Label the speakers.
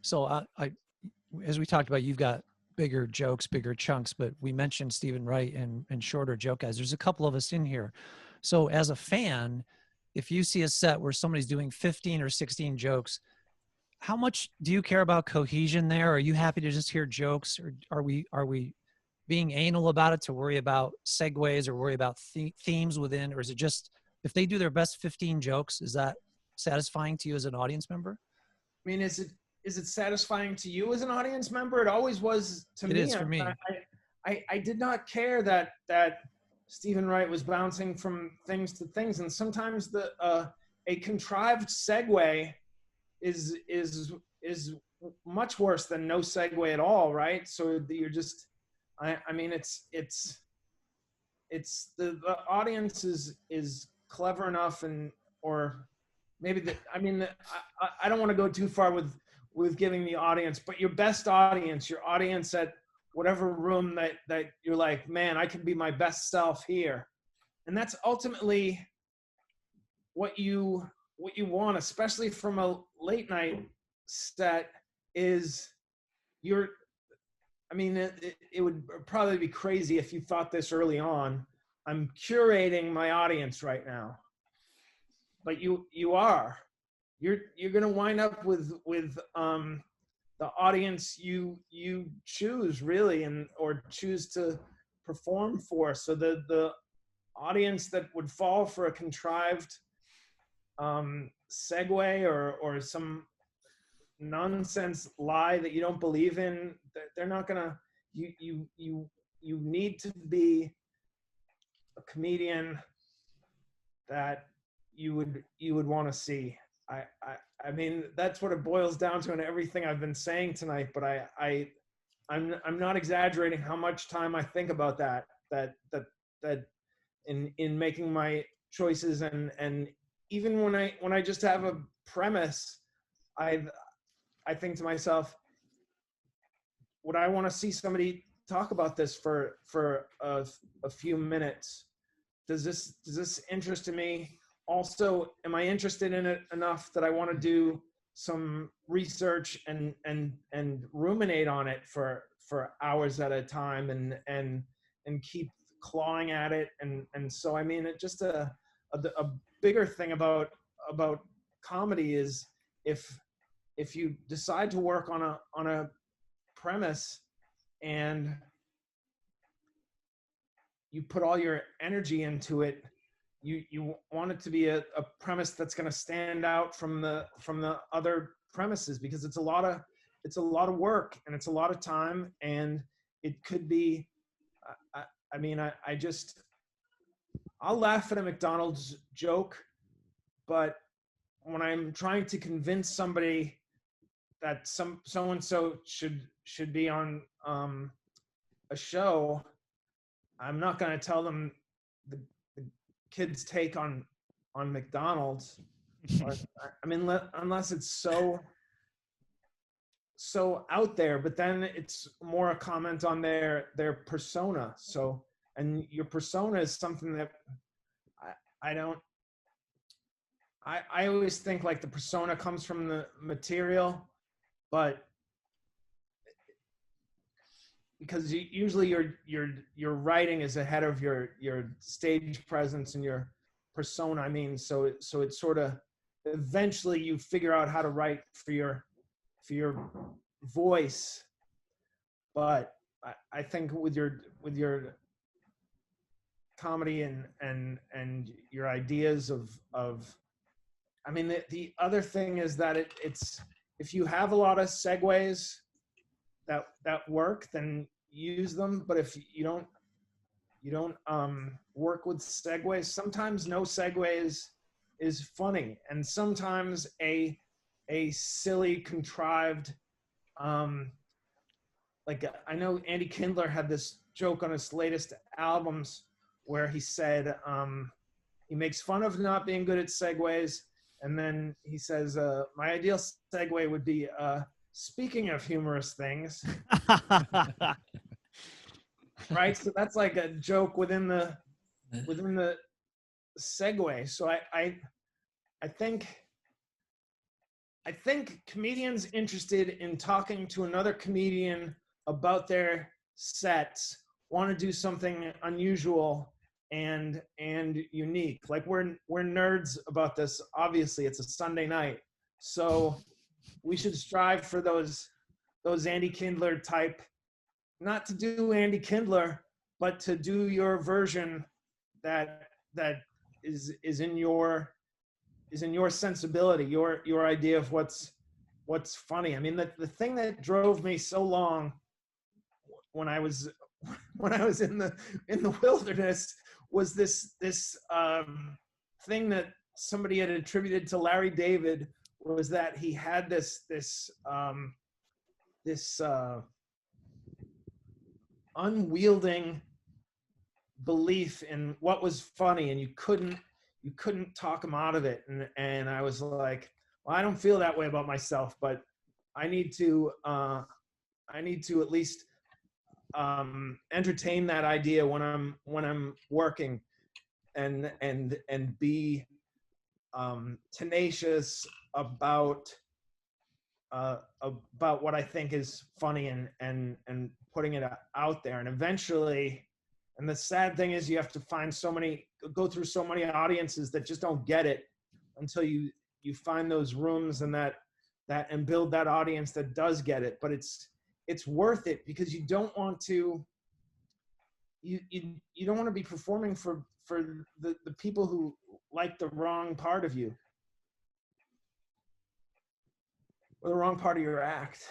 Speaker 1: So as we talked about, you've got bigger jokes, bigger chunks, but we mentioned Stephen Wright and shorter joke guys. There's a couple of us in here. So as a fan, if you see a set where somebody's doing 15 or 16 jokes, how much do you care about cohesion there? Are you happy to just hear jokes, or are we being anal about it to worry about segues or worry about themes within, or is it just if they do their best 15 jokes, is that satisfying to you as an audience member?
Speaker 2: I mean, is it satisfying to you as an audience member? It always was to
Speaker 1: It is
Speaker 2: me.
Speaker 1: for me.
Speaker 2: I did not care that Stephen Wright was bouncing from things to things, and sometimes a contrived segue is much worse than no segue at all, right? So you're just, I mean, it's the audience is clever enough, and or maybe I don't want to go too far with giving the audience, but your best audience, your audience at whatever room that you're like, man, I can be my best self here. And that's ultimately what you want, especially from a late night set, is you're, I mean, it would probably be crazy if you thought this early on. I'm curating my audience right now, but you are. You're gonna wind up with the audience you choose, really, and or choose to perform for. So the audience that would fall for a contrived segue or some nonsense lie that you don't believe in, they're not gonna. You need to be a comedian that you would want to see. I mean, that's what it boils down to in everything I've been saying tonight. But I'm not exaggerating how much time I think about that in making my choices, and even when I just have a premise, I think to myself, would I want to see somebody talk about this for a few minutes? Does this interest me? Also, am I interested in it enough that I want to do some research and ruminate on it for hours at a time and keep clawing at it? And so, I mean, it just a bigger thing about comedy is if you decide to work on a premise and you put all your energy into it, you want it to be a premise that's going to stand out from the other premises, because it's a lot of work, and it's a lot of time, and it could be I mean, I'll laugh at a McDonald's joke, but when I'm trying to convince somebody that so and so should be on a show, I'm not going to tell them the kids' take on McDonald's. Or, I mean, unless it's so out there, but then it's more a comment on their persona. So, and your persona is something that I don't. I always think like the persona comes from the material, but because usually your writing is ahead of your stage presence and your persona. I mean, so it's sort of, eventually you figure out how to write for your voice. But I think with your comedy and your ideas of I mean, the other thing is that it's, if you have a lot of segues that work, then use them. But if you don't work with segues, sometimes no segues is funny, and sometimes a silly contrived like, I know Andy Kindler had this joke on his latest albums where he said he makes fun of not being good at segues, and then he says, my ideal segue would be, speaking of humorous things. Right? So that's like a joke within the segue. So I think I think comedians interested in talking to another comedian about their sets want to do something unusual and unique. Like we're nerds about this. Obviously, it's a Sunday night, so we should strive for those Andy Kindler type. Not to do Andy Kindler, but to do your version that is in your sensibility, your idea of what's funny. I mean, the thing that drove me so long when I was when I was in the wilderness was this thing that somebody had attributed to Larry David, was that he had this unwielding belief in what was funny, and you couldn't talk him out of it. And I was like, well, I don't feel that way about myself, but I need to at least entertain that idea when I'm working, and be tenacious about what I think is funny, and putting it out there. And eventually, and the sad thing is, you have to go through so many audiences that just don't get it until you find those rooms and build that audience that does get it. But it's worth it, because you don't want to you don't want to be performing for the people who like the wrong part of you, or the wrong part of your act.